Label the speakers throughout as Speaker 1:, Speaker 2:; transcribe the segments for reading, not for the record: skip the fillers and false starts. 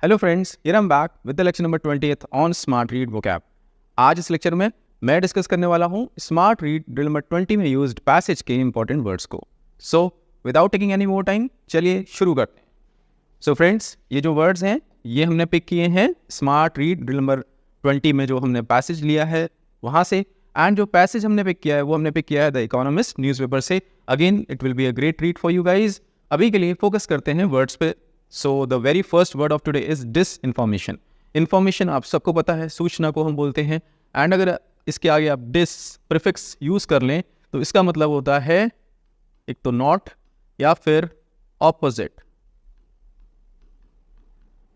Speaker 1: Hello friends, here I am back with the lecture number 20th on smart read vocab. आज इस lecture में मैं discuss करने वाला हूँ स्मार्ट रीड ड्रिल नंबर 20 में यूज्ड पैसेज के इंपॉर्टेंट वर्ड्स को। So without taking any more time, चलिए शुरू करते हैं। सो फ्रेंड्स, ये जो वर्ड्स हैं ये हमने पिक किए हैं स्मार्ट रीड ड्रिल नंबर 20 में जो हमने पैसेज लिया है वहाँ से। एंड जो पैसेज हमने पिक किया है वो हमने पिक किया है द इकोनॉमिस्ट न्यूज़पेपर से। Again it will be a great read for you guys. अभी के लिए फोकस करते हैं वर्ड्स पे। So the very first word of today is disinformation. Information आप सबको पता है, सूचना को हम बोलते हैं। एंड अगर इसके आगे आप डिस प्रीफिक्स यूज कर लें तो इसका मतलब होता है एक तो नॉट या फिर ऑपोजिट,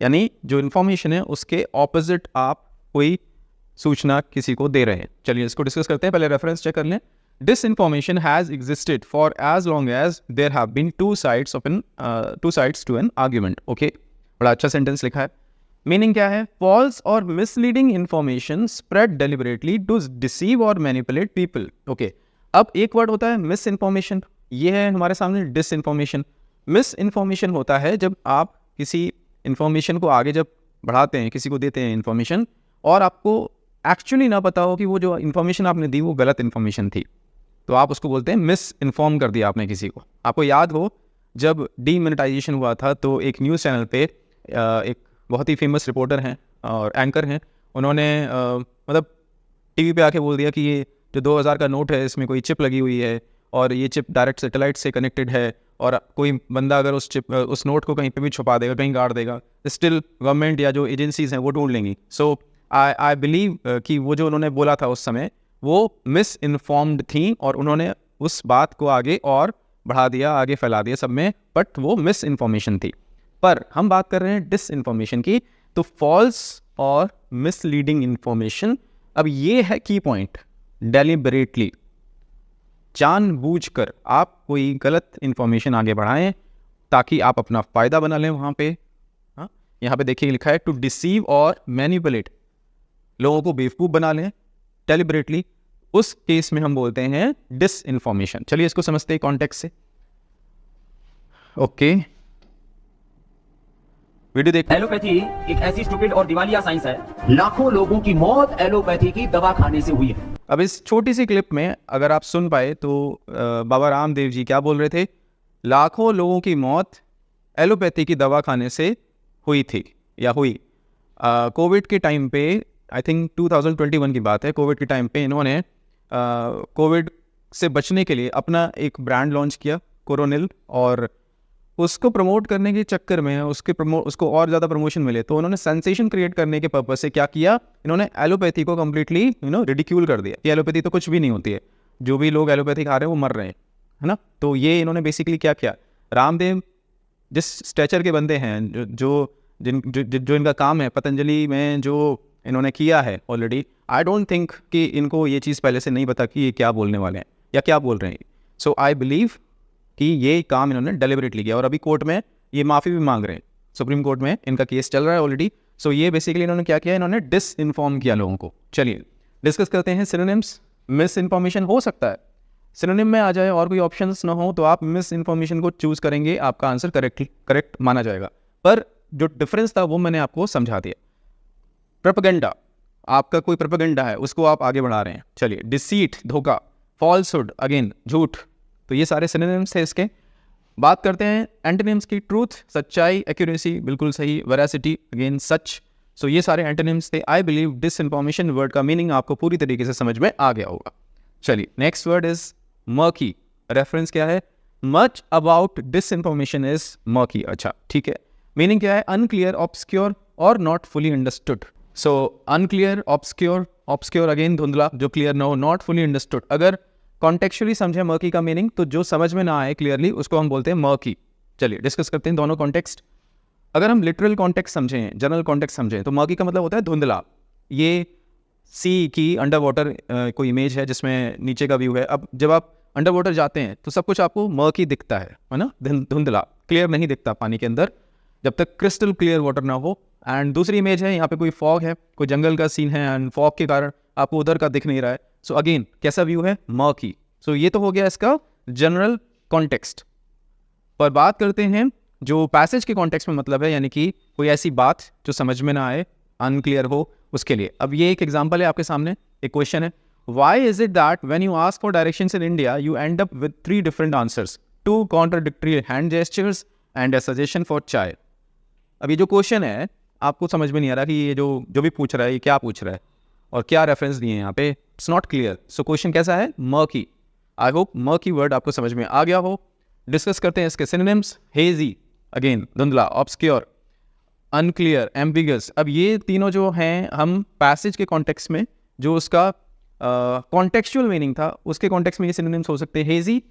Speaker 1: यानी जो इन्फॉर्मेशन है उसके ऑपोजिट आप कोई सूचना किसी को दे रहे हैं। चलिए इसको डिस्कस करते हैं। पहले रेफरेंस चेक कर लें। Disinformation has existed for as long as there have been two sides to an argument. Okay, बड़ा अच्छा सेंटेंस लिखा है। मीनिंग क्या है? False or misleading information spread deliberately to deceive or manipulate people. Okay, अब एक वर्ड होता है misinformation, ये है हमारे सामने disinformation। misinformation होता है जब आप किसी इंफॉर्मेशन को आगे जब बढ़ाते हैं, किसी को देते हैं इंफॉर्मेशन, और आपको एक्चुअली ना पता हो कि वो जो इंफॉर्मेशन आपने दी वो गलत इंफॉर्मेशन थी, तो आप उसको बोलते हैं मिस इन्फॉर्म कर दिया आपने किसी को। आपको याद हो जब डीमोनेटाइजेशन हुआ था तो एक न्यूज़ चैनल पे एक बहुत ही फेमस रिपोर्टर हैं और एंकर हैं, उन्होंने मतलब टीवी पे आके बोल दिया कि ये जो 2000 का नोट है इसमें कोई चिप लगी हुई है और ये चिप डायरेक्ट सैटेलाइट से कनेक्टेड है, और कोई बंदा अगर उस नोट को कहीं पे भी छुपा देगा, कहीं गाड़ देगा, स्टिल गवर्नमेंट या जो एजेंसीज हैं वो ढूंढ लेंगी। सो आई बिलीव कि वो जो उन्होंने बोला था उस समय वो मिस इन्फॉर्म्ड थी और उन्होंने उस बात को आगे और बढ़ा दिया, आगे फैला दिया सब में, बट वो मिस इन्फॉर्मेशन थी। पर हम बात कर रहे हैं डिस इन्फॉर्मेशन की, तो फॉल्स और मिसलीडिंग इन्फॉर्मेशन। अब ये है की पॉइंट, डेलिबरेटली, जानबूझकर आप कोई गलत इन्फॉर्मेशन आगे बढ़ाएं ताकि आप अपना फ़ायदा बना लें वहाँ पे। हाँ, यहाँ पे देखिए लिखा है टू डिसीव और मैनिपुलेट, लोगों को बेवकूफ़ बना लें डेलिबरेटली, उस केस में हम बोलते हैं डिस इन्फॉर्मेशन। चलिए इसको समझते हैं कॉन्टेक्स्ट से। ओके, वीडियो देखो।
Speaker 2: एलोपैथी एक ऐसी स्टूपिड और दिवालिया साइंस है, लाखों लोगों की मौत एलोपैथी की दवा खाने से हुई है।
Speaker 1: अब इस छोटी सी क्लिप में अगर आप सुन पाए तो बाबा रामदेव जी क्या बोल रहे थे? लाखों लोगों की मौत एलोपैथी की दवा खाने से हुई थी या हुई। कोविड के टाइम पे, आई थिंक 2021 की बात है, कोविड के टाइम पे इन्होंने कोविड से बचने के लिए अपना एक ब्रांड लॉन्च किया, कोरोनिल, और उसको प्रमोट करने के चक्कर में उसको और ज़्यादा प्रमोशन मिले तो उन्होंने सेंसेशन क्रिएट करने के पर्पज से क्या किया, इन्होंने एलोपैथी को कम्प्लीटली रिडिक्यूल कर दिया कि एलोपैथी तो कुछ भी नहीं होती है, जो भी लोग एलोपैथी खा रहे हैं वो मर रहे हैं, है ना। तो ये इन्होंने बेसिकली क्या किया, रामदेव जिस स्टेचर के बंदे हैं, जो इनका काम है पतंजलि में, जो इन्होंने किया है ऑलरेडी, आई डोंट थिंक कि इनको ये चीज़ पहले से नहीं पता कि ये क्या बोलने वाले हैं या क्या बोल रहे हैं। सो आई बिलीव कि ये काम इन्होंने डेलिबरेटली किया और अभी कोर्ट में ये माफ़ी भी मांग रहे हैं, सुप्रीम कोर्ट में इनका केस चल रहा है ऑलरेडी। सो ये बेसिकली इन्होंने क्या किया, इन्होंने डिस इन्फॉर्म किया लोगों को। चलिए डिस्कस करते हैं सिनोनिम्स। मिस इन्फॉर्मेशन हो सकता है सिनोनिम में आ जाए और कोई ऑप्शंस ना हो तो आप मिस इन्फॉर्मेशन को चूज करेंगे, आपका आंसर करेक्ट माना जाएगा। पर जो डिफरेंस था वो मैंने आपको समझा दिया। प्रोपेगेंडा, आपका कोई प्रोपेगेंडा है उसको आप आगे बढ़ा रहे हैं। चलिए, डिसीट, धोखा, फॉल्सहुड, अगेन झूठ, तो ये सारे सिनोनिम्स थे इसके। बात करते हैं एंटोनिम्स की। ट्रूथ, सच्चाई, एक्यूरेसी, बिल्कुल सही, वेरासिटी, अगेन सच। सो ये सारे एंटोनिम्स थे। आई बिलीव डिसइंफॉर्मेशन वर्ड का मीनिंग आपको पूरी तरीके से समझ में आ गया होगा। चलिए next word is murky. Reference क्या है? Much about disinformation is murky. अच्छा ठीक है, मीनिंग क्या है? अनक्लियर, ऑब्सक्योर और not fully understood. So unclear, obscure again धुंधला, जो क्लियर ना हो, नॉट फुली अंडरस्टूड। अगर कॉन्टेक्चुअली समझे मर्की का मीनिंग तो जो समझ में ना आए क्लियरली उसको हम बोलते हैं मर्की। चलिए डिस्कस करते हैं दोनों कॉन्टेक्स्ट। अगर हम लिटरल कॉन्टेक्स्ट समझें, जनरल कॉन्टेक्स्ट समझें, तो मर्की का मतलब होता है धुंधला। ये सी की अंडर वाटर कोई इमेज है जिसमें नीचे का व्यू है। अब जब आप अंडर वाटर जाते हैं तो सब कुछ आपको मर्की दिखता है ना, धुंधला, क्लियर नहीं दिखता पानी के अंदर जब तक क्रिस्टल क्लियर वाटर ना हो। एंड दूसरी इमेज है, यहाँ पे कोई फॉग है, कोई जंगल का सीन है एंड फॉग के कारण आपको उधर का दिख नहीं रहा है। सो अगेन कैसा व्यू है? मर्की। सो ये तो हो गया इसका जनरल कॉन्टेक्स्ट। पर बात करते हैं जो पैसेज के कॉन्टेक्स्ट में मतलब है, यानी कि कोई ऐसी बात जो समझ में ना आए, अनक्लियर हो, उसके लिए। अब ये एक एग्जांपल है आपके सामने, एक क्वेश्चन है, why is it that when you ask for directions in India you and up with 3 different answers, 2 contradictory hand gestures and a suggestion for चाय। अब ये जो क्वेश्चन है आपको समझ में नहीं आ रहा कि ये जो भी पूछ रहा है ये क्या पूछ रहा है और क्या रेफरेंस दिए हैं यहाँ पे, it's not clear. So question कैसा है, murky. I hope murky word आपको समझ में आ गया हो। डिस्कस करते हैं इसके सिनोनिम्स। हेजी, अगेन धुंधला, ऑब्सक्योर, अनक्लियर, एम्बिगस। अब ये तीनों जो हैं हम पैसेज के कॉन्टेक्स्ट में जो उसका कॉन्टेक्चुअल मीनिंग था उसके कॉन्टेक्स्ट में ये सिनोनिम्स हो सकते हैं। हेजी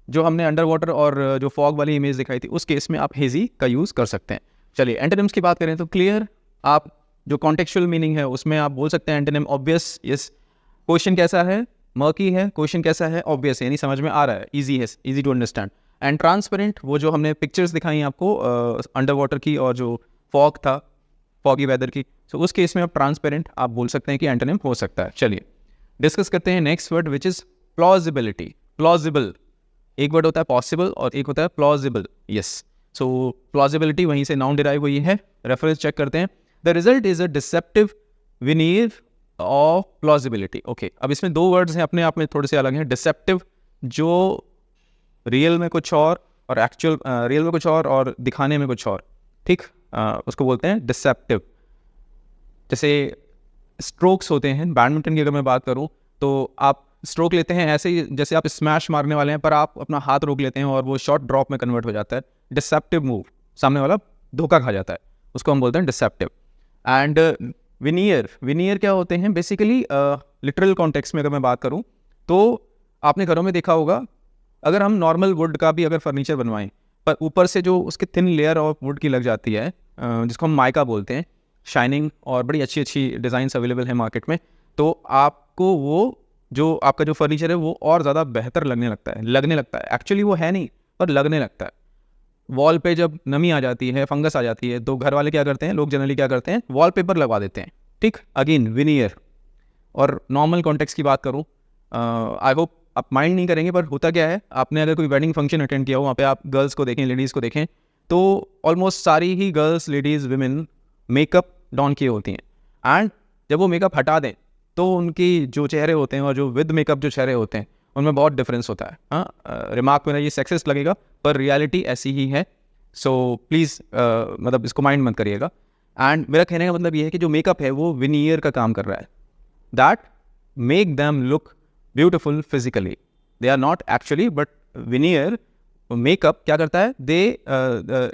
Speaker 1: जो हमने अंडर वाटर और जो फॉग वाली इमेज दिखाई थी उस केस में आप हेजी का यूज़ कर सकते हैं। चलिए एंटोनिम्स की बात करें तो क्लियर, आप जो कॉन्टेक्चुअल मीनिंग है उसमें आप बोल सकते हैं एंटोनिम ऑब्वियस। यस, क्वेश्चन कैसा है, मर्की है, क्वेश्चन कैसा है, ऑब्वियस, यानी समझ में आ रहा है, इजी है, easy to understand. And transparent, वो जो हमने पिक्चर्स दिखाई आपको अंडर वाटर की और जो फॉग था, फॉगी वेदर की, सो उस केस में आप ट्रांसपेरेंट आप बोल सकते हैं कि एंटोनिम हो सकता है। चलिए डिस्कस करते हैं next word which is plausibility. Plausible, एक वर्ड होता है पॉसिबल और एक होता है प्लॉजिबल। यस, सो प्लॉजिबिलिटी वहीं से नाउन डिराइव हुई है। रेफरेंस चेक करते हैं, the result is a deceptive veneer of plausibility. Okay, अब इसमें 2 वर्ड्स हैं अपने आप में थोड़े से अलग हैं। डिसेप्टिव जो रियल में कुछ और एक्चुअल रियल में कुछ और दिखाने में कुछ और, ठीक, उसको बोलते हैं डिसेप्टिव। जैसे स्ट्रोक्स होते हैं बैडमिंटन की, अगर मैं बात करूं तो आप स्ट्रोक लेते हैं ऐसे ही जैसे आप स्मैश मारने वाले हैं, पर आप अपना हाथ रोक लेते हैं और वो शॉट ड्रॉप में कन्वर्ट हो जाता है। डिसेप्टिव मूव, सामने वाला धोखा खा जाता है, उसको हम बोलते हैं डिसेप्टिव। एंड विनियर, विनियर क्या होते हैं बेसिकली, लिटरल कॉन्टेक्स्ट में अगर मैं बात करूं तो आपने घरों में देखा होगा, अगर हम नॉर्मल वुड का भी अगर फर्नीचर बनवाएं पर ऊपर से जो उसके थिन लेयर ऑफ वुड की लग जाती है, जिसको हम माइका बोलते हैं, शाइनिंग और बड़ी अच्छी अच्छी डिज़ाइंस अवेलेबल है मार्केट में, तो आपको वो जो आपका जो फर्नीचर है वो और ज़्यादा बेहतर लगने लगता है। एक्चुअली वो है नहीं पर लगने लगता है। वॉल पे जब नमी आ जाती है, फंगस आ जाती है, तो घर वाले क्या करते हैं, लोग जनरली क्या करते हैं, वॉलपेपर लगवा देते हैं। ठीक, अगेन विनियर। और नॉर्मल कॉन्टेक्स्ट की बात करूँ, आई होप आप माइंड नहीं करेंगे, पर होता क्या है, आपने अगर कोई वेडिंग फंक्शन अटेंड किया हो, वहाँ पे आप गर्ल्स को देखें, लेडीज़ को देखें, तो ऑलमोस्ट सारी ही girls, ladies, women makeup don किए होती हैं। एंड जब वो मेकअप हटा दें तो उनकी जो चेहरे होते हैं और जो विद मेकअप जो चेहरे होते हैं उनमें बहुत डिफरेंस होता है। हाँ, रिमार्क मेरा ये सेक्सिस्ट लगेगा पर रियलिटी ऐसी ही है। सो प्लीज़ मतलब इसको माइंड मत करिएगा। एंड मेरा कहने का मतलब ये है कि जो मेकअप है वो विनियर का काम कर रहा है, that make them look beautiful physically. They are not actually, but veneer makeup क्या करता है,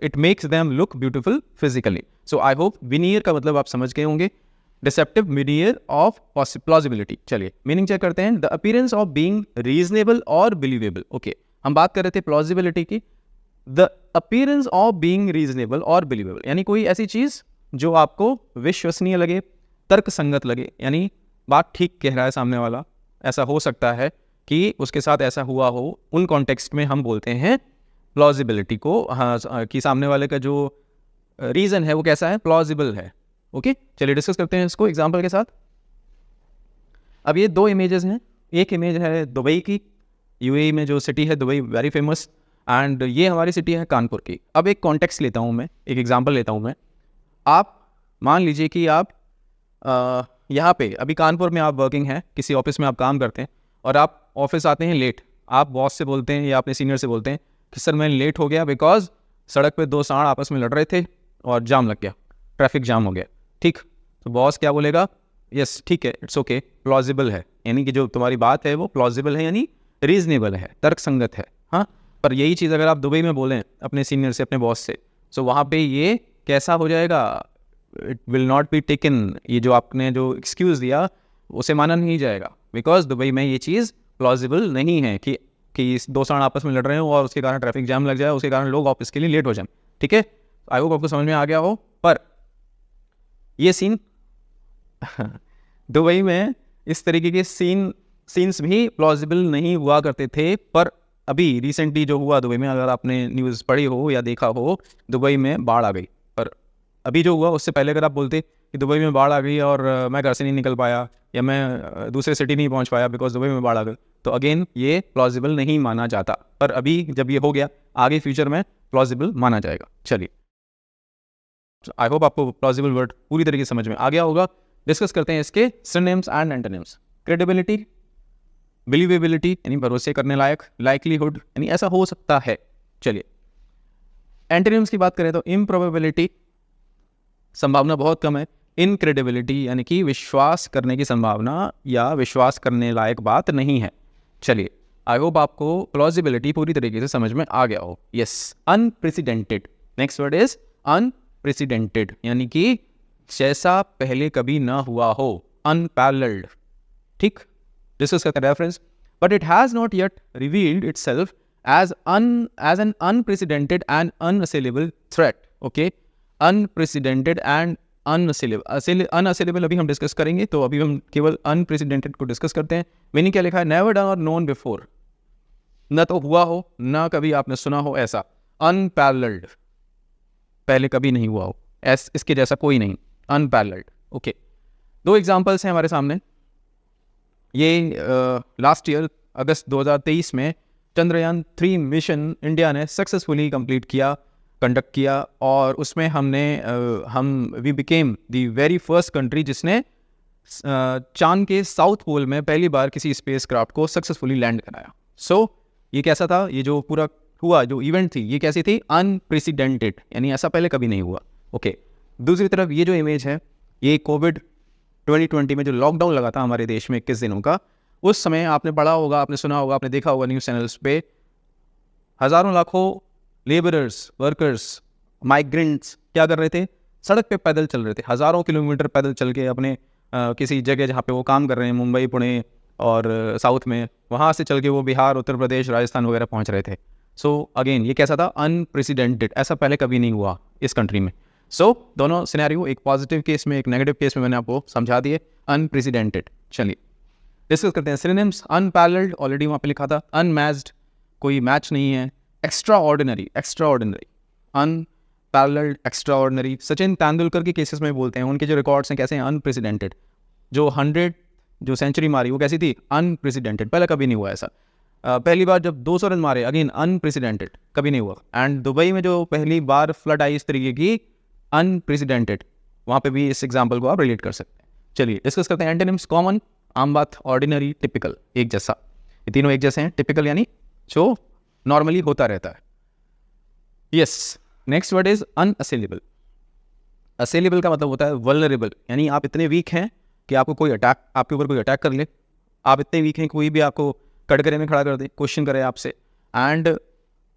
Speaker 1: it makes them look beautiful physically. So I hope veneer का मतलब आप समझ गए होंगे। Deceptive veneer of plausibility. चलिए मीनिंग चेक करते हैं। The appearance of being reasonable और बिलीवेबल। ओके, हम बात कर रहे थे प्लॉजिबिलिटी की। The appearance of being reasonable और बिलीवेबल, यानी कोई ऐसी चीज़ जो आपको विश्वसनीय लगे, तर्क संगत लगे, यानी बात ठीक कह रहा है सामने वाला, ऐसा हो सकता है कि उसके साथ ऐसा हुआ हो, उन कॉन्टेक्स्ट में हम बोलते हैं प्लॉजिबिलिटी को। हाँ, कि सामने वाले का जो रीज़न है वो कैसा है, प्लॉजिबल है। ओके, चलिए डिस्कस करते हैं इसको एग्जाम्पल के साथ। अब ये 2 इमेजेस हैं। एक इमेज है दुबई की, यूएई में जो सिटी है दुबई, वेरी फेमस, एंड ये हमारी सिटी है कानपुर की। अब एक कॉन्टेक्स्ट लेता हूँ मैं, एक एग्जाम्पल लेता हूँ मैं। आप मान लीजिए कि आप यहाँ पे अभी कानपुर में आप वर्किंग हैं, किसी ऑफिस में आप काम करते हैं और आप ऑफिस आते हैं लेट। आप बॉस से बोलते हैं या अपने सीनियर से बोलते हैं कि सर मैं लेट हो गया बिकॉज सड़क पे 2 सांड आपस में लड़ रहे थे और जाम लग गया, ट्रैफिक जाम हो गया। ठीक, तो बॉस क्या बोलेगा, यस ठीक है, इट्स ओके, प्लॉजिबल है, यानी कि जो तुम्हारी बात है वो प्लॉजिबल है, यानी रीजनेबल है, तर्क संगत है। हाँ, पर यही चीज़ अगर आप दुबई में बोलें अपने सीनियर से, अपने बॉस से, सो वहाँ पे ये कैसा हो जाएगा, it will not be taken. ये जो आपने जो एक्सक्यूज़ दिया उसे माना नहीं जाएगा, बिकॉज दुबई में ये चीज़ प्लॉजिबल नहीं है कि 2 सांड आपस में लड़ रहे हो और उसके कारण ट्रैफिक जाम लग जाए, उसके कारण लोग ऑफिस के लिए लेट हो जाए। ठीक है, आई होप आपको समझ में आ गया हो। पर ये सीन दुबई में इस तरीके के सीन्स भी प्लॉजिबल नहीं हुआ करते थे, पर अभी रिसेंटली जो हुआ दुबई में, अगर आपने न्यूज़ पढ़ी हो या देखा हो, दुबई में बाढ़ आ गई। पर अभी जो हुआ उससे पहले अगर आप बोलते कि दुबई में बाढ़ आ गई और मैं घर से नहीं निकल पाया या मैं दूसरे सिटी नहीं पहुंच पाया बिकॉज दुबई में बाढ़ आ गई, तो अगेन ये प्लॉजिबल नहीं माना जाता। पर अभी जब ये हो गया, आगे फ्यूचर में प्लॉजिबल माना जाएगा। चलिए, आई होप आपको प्लॉजिबल वर्ड पूरी तरीके से समझ में आ गया होगा। डिस्कस करते हैं इसके synonyms and antonyms. Credibility, believability यानी भरोसे करने लायक, लाइकलीहुड यानी ऐसा हो सकता है। चलिए, एंटोनिम्स की बात करें तो इम्प्रोबेबिलिटी, संभावना बहुत कम है। इनक्रेडिबिलिटी यानी कि विश्वास करने की संभावना या विश्वास करने लायक बात नहीं है। चलिए, आई होप आपको प्लॉजिबिलिटी पूरी तरीके से समझ में आ गया हो। Yes, unprecedented, next word is unprecedented यानी कि जैसा पहले कभी ना हुआ हो, अनपैरेलल्ड। ठीक, डिस्कस करते हैं reference. But it has not yet revealed itself as an unprecedented and unassailable threat. Okay, unprecedented and unassailable अभी हम डिस्कस करेंगे, तो अभी हम केवल अनप्रेसिडेंटेड को डिस्कस करते हैं। मीनिंग क्या लिखा है? नेवर डन और नोन बिफोर, न तो हुआ हो ना कभी आपने सुना हो ऐसा। अनपैरेलल्ड, पहले कभी नहीं हुआ हो, इसके जैसा कोई नहीं, अनपैरेलल्ड। ओके, दो एग्जांपल्स हैं हमारे सामने। ये लास्ट ईयर अगस्त 2023 में चंद्रयान 3 मिशन इंडिया ने सक्सेसफुली कंडक्ट किया और उसमें we became the very first country जिसने चांद के साउथ पोल में पहली बार किसी स्पेस क्राफ्ट को सक्सेसफुली लैंड कराया। सो ये कैसा था? ये जो पूरा हुआ जो इवेंट थी ये कैसी थी? अनप्रेसिडेंटेड, यानी ऐसा पहले कभी नहीं हुआ। ओके, दूसरी तरफ ये जो इमेज है ये कोविड 2020 में जो लॉकडाउन लगा था हमारे देश में 21 दिनों का, उस समय आपने पढ़ा होगा, आपने सुना होगा, आपने देखा होगा न्यूज़ चैनल्स पे, हज़ारों लाखों लेबरर्स, वर्कर्स, माइग्रेंट्स क्या कर रहे थे? सड़क पे पैदल चल रहे थे, हज़ारों किलोमीटर पैदल चल के अपने किसी जगह जहाँ पे वो काम कर रहे हैं, मुंबई, पुणे और साउथ में, वहाँ से चल के वो बिहार, उत्तर प्रदेश, राजस्थान वगैरह पहुँच रहे थे। सो अगेन ये कैसा था? अनप्रेसिडेंटेड, ऐसा पहले कभी नहीं हुआ इस कंट्री में। सो दोनों सिनेरियो, एक पॉजिटिव केस में एक नेगेटिव केस में, मैंने आपको समझा दिए अनप्रेसिडेंटेड। चलिए डिस्कस करते हैं सिनोनिम्स। अनपैरेलल्ड ऑलरेडी वहाँ पे लिखा था, अनमैच्ड कोई मैच नहीं है, extra ordinary, unparalleled, extra ordinary. Sachin Tendulkar के केसेस में बोलते हैं, उनके जो रिकॉर्ड्स हैं कैसे हैं? अनप्रेसिडेंटेड। जो 100 जो सेंचुरी मारी वो कैसी थी? अनप्रेसिडेंटेड, पहले कभी नहीं हुआ ऐसा। पहली बार जब 200 रन मारे, अगेन अनप्रेसिडेंटेड, कभी नहीं हुआ। एंड दुबई में जो पहली बार फ्लड आई इस तरीके की, अनप्रेसिडेंटेड, वहाँ पे भी इस एग्जाम्पल को आप रिलेट कर सकते हैं। चलिए डिस्कस करते हैं एंटोनिम्स। कॉमन, आम बात, ऑर्डिनरी, टिपिकल, एक जैसा। ये तीनों एक जैसे हैं। टिपिकल यानी जो नॉर्मली होता रहता है। Yes, next word is unassailable. Assailable का मतलब होता है वल्नरेबल, यानी आप इतने वीक हैं कि आपको कोई आपके ऊपर कोई अटैक कर ले। आप इतने वीक हैं कोई भी आपको कटघरे में खड़ा कर दे, क्वेश्चन करे आपसे, एंड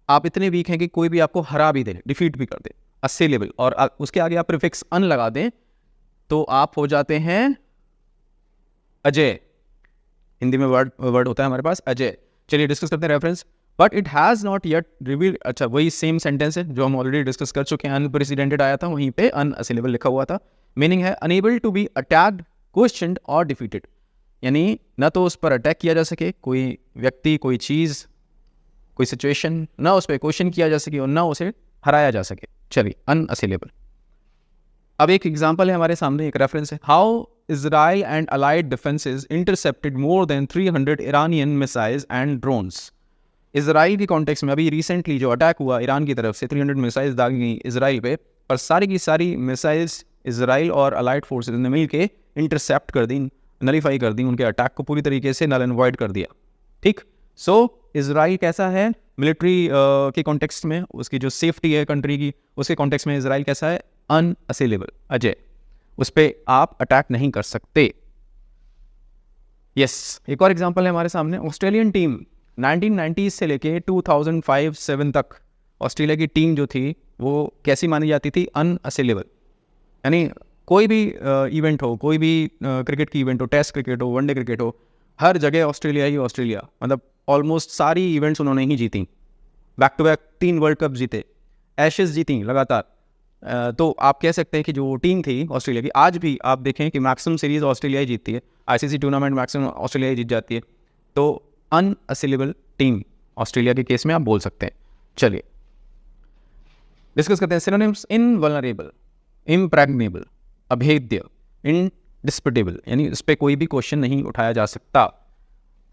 Speaker 1: आप इतने वीक हैं कि कोई भी आपको हरा भी दे, डिफीट भी कर दे। असेलेबल, और उसके आगे आप प्रीफिक्स अन लगा दें तो आप हो जाते हैं अजय। हिंदी में वर्ड होता है हमारे पास अजय। चलिए डिस्कस करते हैं reference. But it has not yet revealed, अच्छा वही सेम सेंटेंस है जो हम ऑलरेडी डिस्कस कर चुके हैं। अनप्रेसिडेंटेड आया था, वहीं पे अनअसेलेबल लिखा हुआ था। मीनिंग है unable to be attacked, questioned और डिफीटेड, यानी न तो उस पर अटैक किया जा सके, कोई व्यक्ति, कोई चीज़, कोई सिचुएशन, ना उस पर क्वेश्चन किया जा सके और ना उसे हराया जा सके। चलिए, अनअसेलेबल। अब एक एग्जांपल है हमारे सामने, एक रेफरेंस है। How Israel and allied defences intercepted more than 300 Iranian missiles and drones. Israel के कॉन्टेक्स्ट में अभी रिसेंटली जो अटैक हुआ ईरान की तरफ से, 300 मिसाइल्स दागी गई इजराइल पे, और सारी की सारी मिसाइल्स इजराइल और अलाइड फोर्सेज ने मिल के इंटरसेप्ट कर दी, नलीफाई कर दी, उनके अटैक को पूरी तरीके से नल एंड वॉइड कर दिया। ठीक, सो इजराइल कैसा है मिलिट्री के कॉन्टेक्स्ट में, उसकी जो सेफ्टी है कंट्री की, उसके कॉन्टेक्स्ट में इजराइल कैसा है? अनअसेलेबल, अजय, उस पर आप अटैक नहीं कर सकते। यस, एक और एग्जांपल है हमारे सामने। ऑस्ट्रेलियन टीम 1990 से लेके 2005-7 तक ऑस्ट्रेलिया की टीम जो थी वो कैसी मानी जाती थी? अनअसेलेबल, यानी कोई भी इवेंट हो, कोई भी क्रिकेट की इवेंट हो, टेस्ट क्रिकेट हो, वनडे क्रिकेट हो, हर जगह ऑस्ट्रेलिया ही ऑस्ट्रेलिया, मतलब ऑलमोस्ट सारी इवेंट्स उन्होंने ही जीती। Back to back 3 world cup जीते, एशेज जीती लगातार। तो आप कह सकते हैं कि जो टीम थी ऑस्ट्रेलिया की, आज भी आप देखें कि मैक्सिमम सीरीज ऑस्ट्रेलिया ही जीतती है, आईसीसी टूर्नामेंट मैक्सिमम ऑस्ट्रेलिया ही जीत जाती है। तो अनअसेलेबल टीम ऑस्ट्रेलिया के केस में आप बोल सकते हैं। चलिए डिस्कस करते हैं सिनोनिम्स। इनवल्नरेबल, इम्प्रैग्नेबल, अभेद्य, इनडिस्प्यूटेबल, यानी इस पर कोई भी क्वेश्चन नहीं उठाया जा सकता।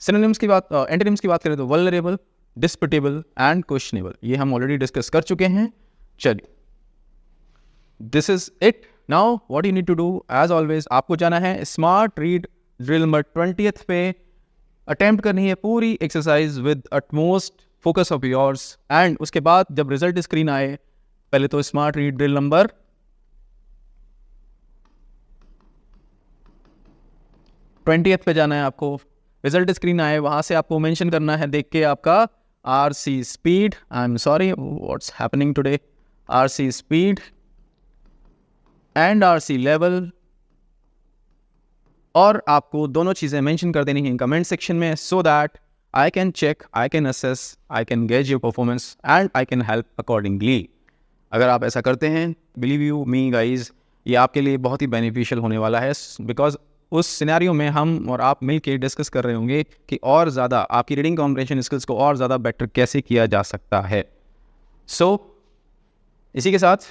Speaker 1: सिनोनिम्स की बात, एंटोनिम्स की बात करें तो वल्नरेबल, डिस्प्यूटेबल एंड क्वेश्चनेबल, ये हम ऑलरेडी डिस्कस कर चुके हैं। चलिए, this is it. Now what you need to do, as always आपको जाना है smart read drill number 20th पे, अटेम्प्ट करनी है पूरी exercise with utmost focus of yours, and उसके बाद जब रिजल्ट स्क्रीन आए, पहले तो smart read drill number 20th पे जाना है आपको। रिजल्ट स्क्रीन आए, वहां से आपको मेंशन करना है देख के आपका RC speed, I am sorry what's happening today, RC speed and RC level, और आपको दोनों चीज़ें मेंशन कर देनी हैं कमेंट सेक्शन में, so that I can check, I can assess, I can gauge your performance and I can help accordingly. अगर आप ऐसा करते हैं, बिलीव यू मी गाइज, ये आपके लिए बहुत ही बेनिफिशियल होने वाला है, बिकॉज उस सिनेरियो में हम और आप मिल के डिस्कस कर रहे होंगे कि और ज़्यादा आपकी रीडिंग कॉम्प्रिहेंशन स्किल्स को और ज़्यादा बेटर कैसे किया जा सकता है। सो इसी के साथ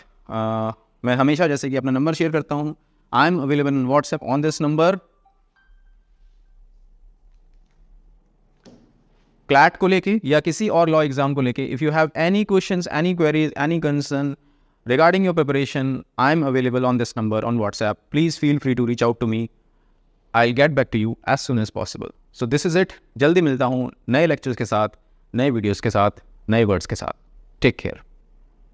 Speaker 1: मैं हमेशा जैसे कि अपना नंबर शेयर करता हूँ, I am available in WhatsApp on this number. CLAT को लेके या किसी और लॉ एग्जाम को लेके, if you have any questions, any queries, any concern regarding your preparation, I am available on this number on WhatsApp. Please feel free to reach out to me. I'll get back to you as soon as possible. So this is it. जल्दी मिलता हूँ नए lectures के साथ, नए videos के साथ, नए वर्ड्स के साथ. Take care.